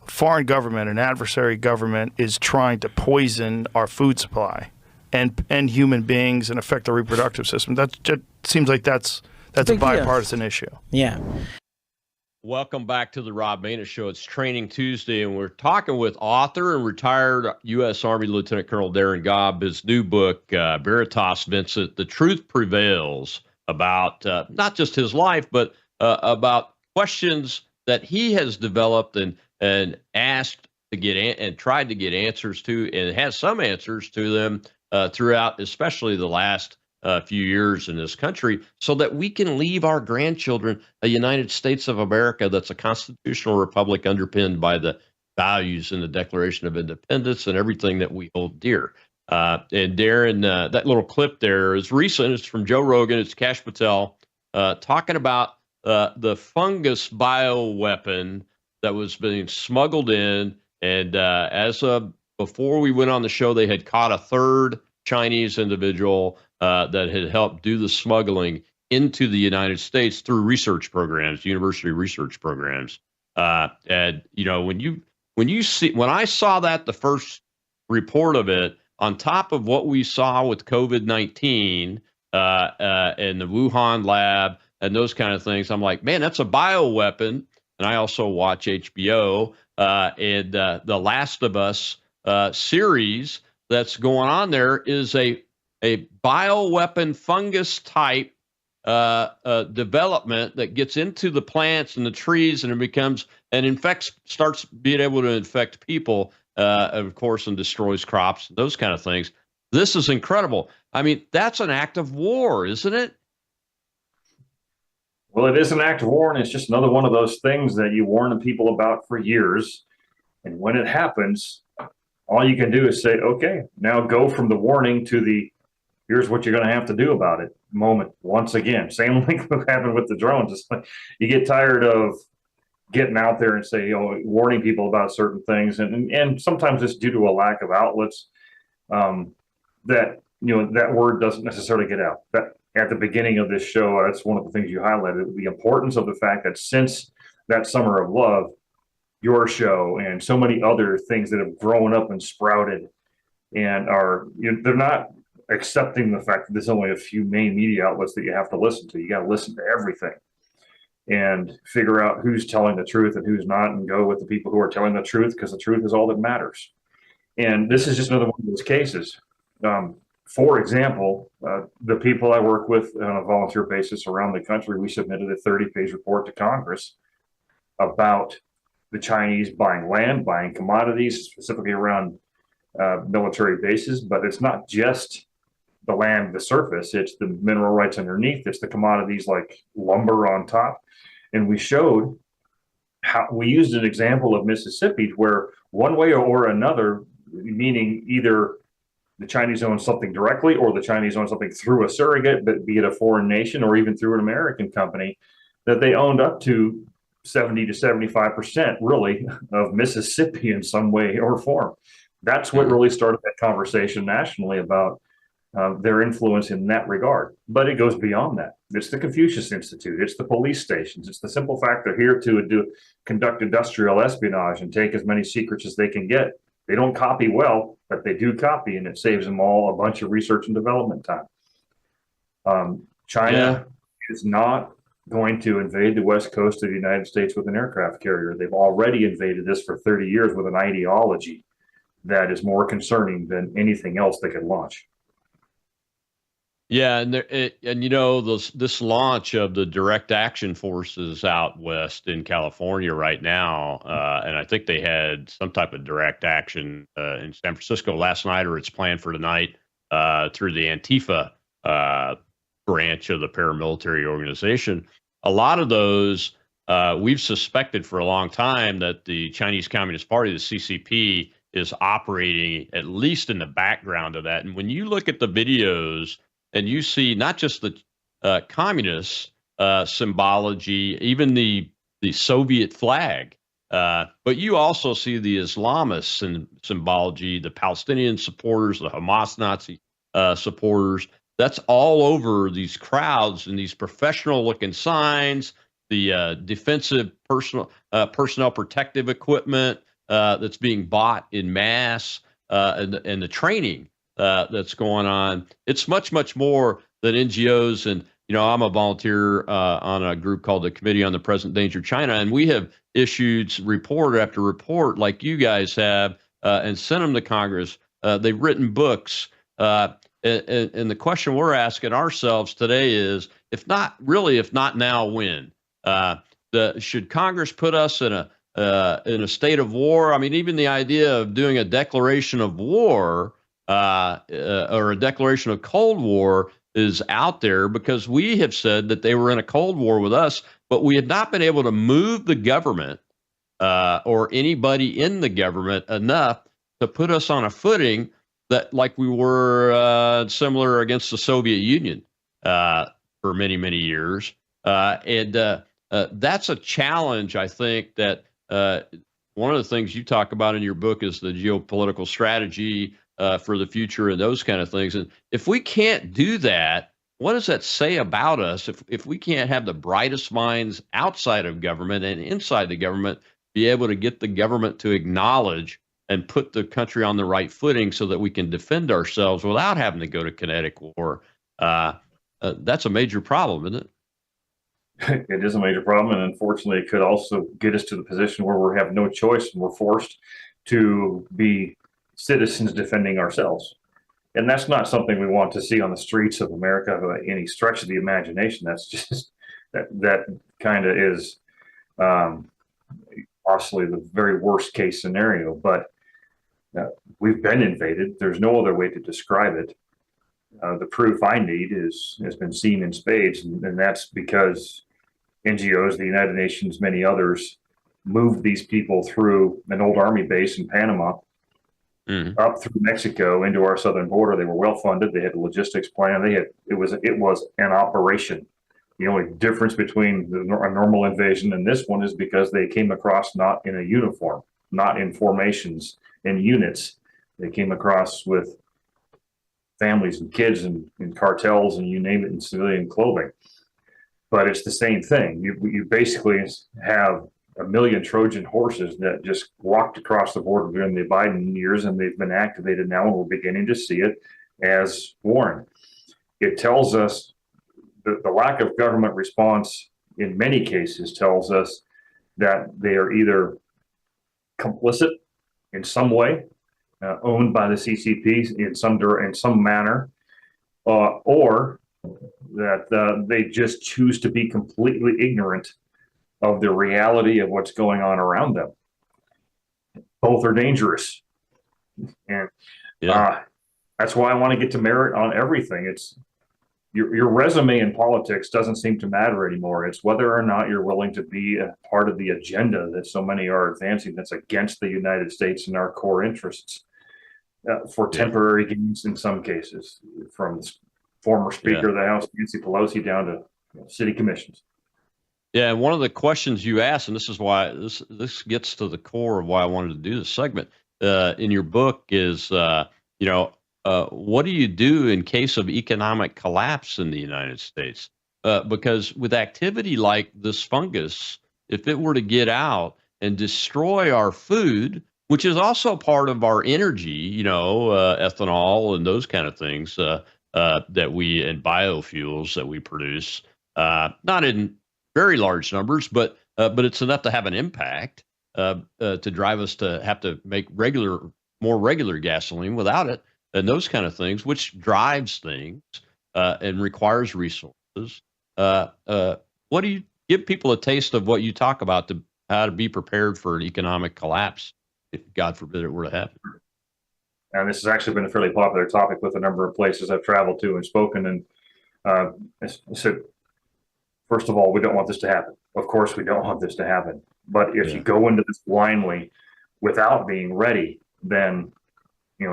Speaker 15: foreign government, an adversary government, is trying to poison our food supply and human beings and affect the reproductive system, that seems like that's that's a bipartisan issue.
Speaker 16: Yeah.
Speaker 7: Welcome back to the Rob Maness Show. It's Training Tuesday, and we're talking with author and retired U.S. Army Lieutenant Colonel Darren Gobb. His new book, Veritas Vincent, The Truth Prevails, about not just his life, but about questions that he has developed and asked to get and tried to get answers to, and has some answers to them throughout, especially the last few years in this country, so that we can leave our grandchildren a United States of America that's a constitutional republic underpinned by the values in the Declaration of Independence and everything that we hold dear. And Darren, that little clip there is recent. It's from Joe Rogan. It's Kash Patel talking about the fungus bioweapon that was being smuggled in. And before we went on the show, they had caught a third Chinese individual that had helped do the smuggling into the United States through research programs, university research programs. And you know, when I saw that, the first report of it, on top of what we saw with COVID-19 in the Wuhan lab and those kind of things, I'm like, man, that's a bioweapon. And I also watch HBO and The Last of Us series that's going on there is a bioweapon fungus type development that gets into the plants and the trees, and it becomes starts being able to infect people, of course, and destroys crops, those kind of things. This is incredible. I mean, that's an act of war, isn't it?
Speaker 6: Well, it is an act of war, and it's just another one of those things that you warn the people about for years. And when it happens, all you can do is say, okay, now go from the warning to the here's what you're going to have to do about it moment once again. Same like what happened with the drones. It's like you get tired of getting out there and say, warning people about certain things. And sometimes it's due to a lack of outlets that word doesn't necessarily get out. That at the beginning of this show, that's one of the things you highlighted, the importance of the fact that since that Summer of Love, your show and so many other things that have grown up and sprouted and they're not accepting the fact that there's only a few main media outlets that you have to listen to. You got to listen to everything and figure out who's telling the truth and who's not, and go with the people who are telling the truth, because the truth is all that matters. And this is just another one of those cases. For example, the people I work with on a volunteer basis around the country, we submitted a 30-page report to Congress about the Chinese buying land, buying commodities, specifically around military bases. But it's not just the land, the surface, it's the mineral rights underneath, it's the commodities like lumber on top. And we showed how we used an example of Mississippi where one way or another, meaning either the Chinese own something directly or the Chinese own something through a surrogate, but be it a foreign nation or even through an American company, that they owned up to 70 to 75% really of Mississippi in some way or form. That's what really started that conversation nationally about their influence in that regard. But it goes beyond that. It's the Confucius Institute. It's the police stations. It's the simple fact they're here to conduct industrial espionage and take as many secrets as they can get. They don't copy well, but they do copy, and it saves them all a bunch of research and development time. China is not going to invade the west coast of the United States with an aircraft carrier. They've already invaded this for 30 years with an ideology that is more concerning than anything else they could launch.
Speaker 7: Yeah, and this launch of the direct action forces out west in California right now, and I think they had some type of direct action in San Francisco last night, or it's planned for tonight through the Antifa branch of the paramilitary organization. A lot of those we've suspected for a long time that the Chinese Communist Party, the CCP, is operating at least in the background of that. And when you look at the videos, and you see not just the communist symbology, even the Soviet flag, but you also see the Islamist symbology, the Palestinian supporters, the Hamas Nazi supporters. That's all over these crowds and these professional-looking signs, the defensive personnel protective equipment that's being bought in mass, and the training that's going on. It's much, much more than NGOs I'm a volunteer on a group called the Committee on the Present Danger of China, and we have issued report after report like you guys have and sent them to Congress. They've written books. And the question we're asking ourselves today is, if not now, when? Should Congress put us in a state of war? I mean, even the idea of doing a declaration of war or a declaration of Cold War is out there, because we have said that they were in a Cold War with us, but we had not been able to move the government or anybody in the government enough to put us on a footing that, like we were similar against the Soviet Union for many, many years. And that's a challenge, I think, that one of the things you talk about in your book is the geopolitical strategy for the future and those kind of things. And if we can't do that, what does that say about us if we can't have the brightest minds outside of government and inside the government be able to get the government to acknowledge and put the country on the right footing so that we can defend ourselves without having to go to kinetic war? That's a major problem, isn't it?
Speaker 6: It is a major problem, and unfortunately, it could also get us to the position where we have no choice and we're forced to be citizens defending ourselves. And that's not something we want to see on the streets of America by any stretch of the imagination. That's just that kind of is possibly the very worst case scenario. But we've been invaded. There's no other way to describe it. The proof I need has been seen in spades, and that's because NGOs, the United Nations, many others, moved these people through an old army base in Panama, up through Mexico into our southern border. They were well funded. They had a logistics plan. It was an operation. The only difference between a normal invasion and this one is because they came across not in a uniform, not in formations and units. They came across with families and kids and cartels and you name it, in civilian clothing. But it's the same thing. You basically have a million Trojan horses that just walked across the border during the Biden years, and they've been activated now, and we're beginning to see it as warned. It tells us that the lack of government response in many cases tells us that they are either complicit in some way, owned by the CCP in some manner, or that they just choose to be completely ignorant of the reality of what's going on around them. Both are dangerous, and that's why I want to get to merit on everything. It's your resume in politics doesn't seem to matter anymore. It's whether or not you're willing to be a part of the agenda that so many are advancing that's against the United States and our core interests for temporary gains in some cases, from former Speaker of the House, Nancy Pelosi, down to city commissions.
Speaker 7: Yeah, and one of the questions you asked, and this is why this gets to the core of why I wanted to do this segment in your book, is what do you do in case of economic collapse in the United States? Because with activity like this fungus, if it were to get out and destroy our food, which is also part of our energy, ethanol and those kind of things that we, and biofuels that we produce, not in very large numbers, but it's enough to have an impact to drive us to have to make more regular gasoline without it, and those kind of things, which drives things and requires resources. What do you give people a taste of what you talk about how to be prepared for an economic collapse, if God forbid it were to happen?
Speaker 6: And this has actually been a fairly popular topic with a number of places I've traveled to and spoken. And I said, first of all, we don't want this to happen. Of course, we don't want this to happen. But if you go into this blindly without being ready, then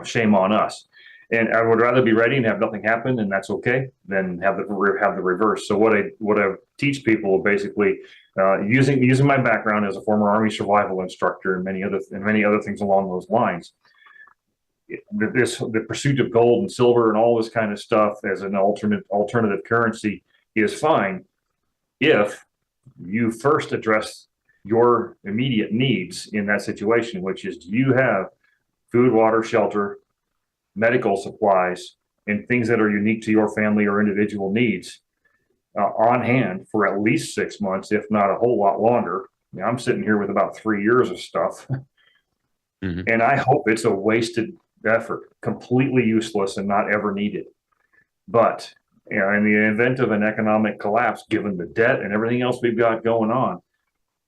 Speaker 6: shame on us. And I would rather be ready and have nothing happen, and that's okay, than have the reverse. So what I teach people, basically, using my background as a former Army survival instructor and many other things along those lines, the pursuit of gold and silver and all this kind of stuff as an alternative currency is fine if you first address your immediate needs in that situation, which is, do you have food, water, shelter, medical supplies, and things that are unique to your family or individual needs? on hand for at least 6 months, if not a whole lot longer. I mean, I'm sitting here with about 3 years of stuff. And I hope it's a wasted effort, completely useless and not ever needed. But in the event of an economic collapse, given the debt and everything else we've got going on,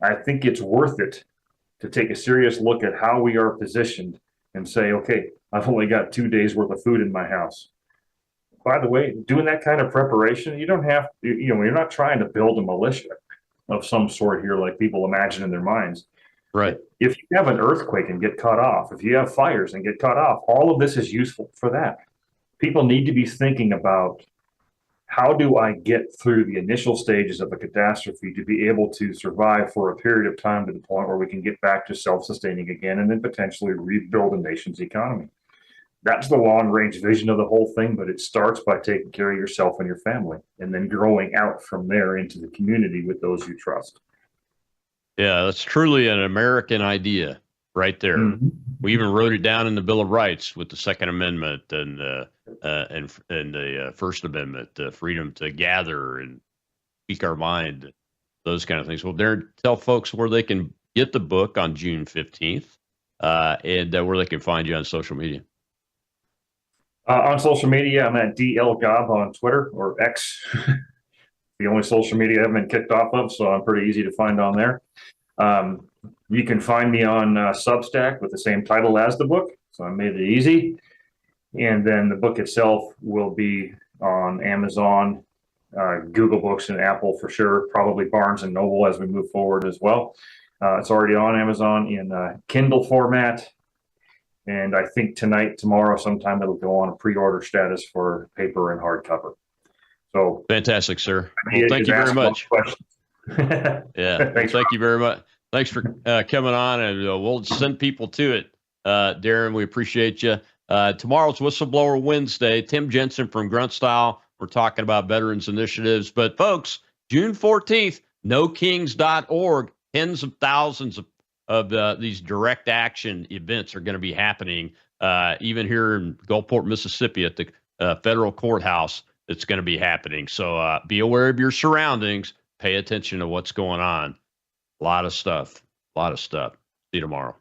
Speaker 6: I think it's worth it to take a serious look at how we are positioned and say, okay, I've only got 2 days worth of food in my house. By the way, doing that kind of preparation, you don't have to, you're not trying to build a militia of some sort here like people imagine in their minds.
Speaker 7: Right.
Speaker 6: If you have an earthquake and get cut off, if you have fires and get cut off, all of this is useful for that. People need to be thinking about, how do I get through the initial stages of a catastrophe to be able to survive for a period of time to the point where we can get back to self-sustaining again and then potentially rebuild a nation's economy. That's the long-range vision of the whole thing, but it starts by taking care of yourself and your family and then growing out from there into the community with those you trust.
Speaker 7: Yeah, that's truly an American idea right there. We even wrote it down in the Bill of Rights with the Second Amendment and the First Amendment, the freedom to gather and speak our mind, those kind of things. Well, Darren, tell folks where they can get the book on June 15th and where they can find you on social media.
Speaker 6: On social media, I'm at DL Gobb on Twitter, or X. The only social media I haven't been kicked off of, so I'm pretty easy to find on there. You can find me on Substack with the same title as the book, so I made it easy. And then the book itself will be on Amazon, Google Books, and Apple for sure, probably Barnes and Noble as we move forward as well. It's already on Amazon in Kindle format. And I think tonight, tomorrow, sometime it'll go on a pre-order status for paper and hardcover. So
Speaker 7: fantastic, sir. Well, thank you very much. Yeah, thank you very much. Thanks for coming on, and we'll send people to it. Darren, we appreciate you. Tomorrow's Whistleblower Wednesday. Tim Jensen from Grunt Style. We're talking about veterans initiatives. But folks, June 14th, nokings.org, tens of thousands of these direct action events are going to be happening, even here in Gulfport, Mississippi at the federal courthouse. It's going to be happening. So be aware of your surroundings. Pay attention to what's going on. A lot of stuff. See you tomorrow.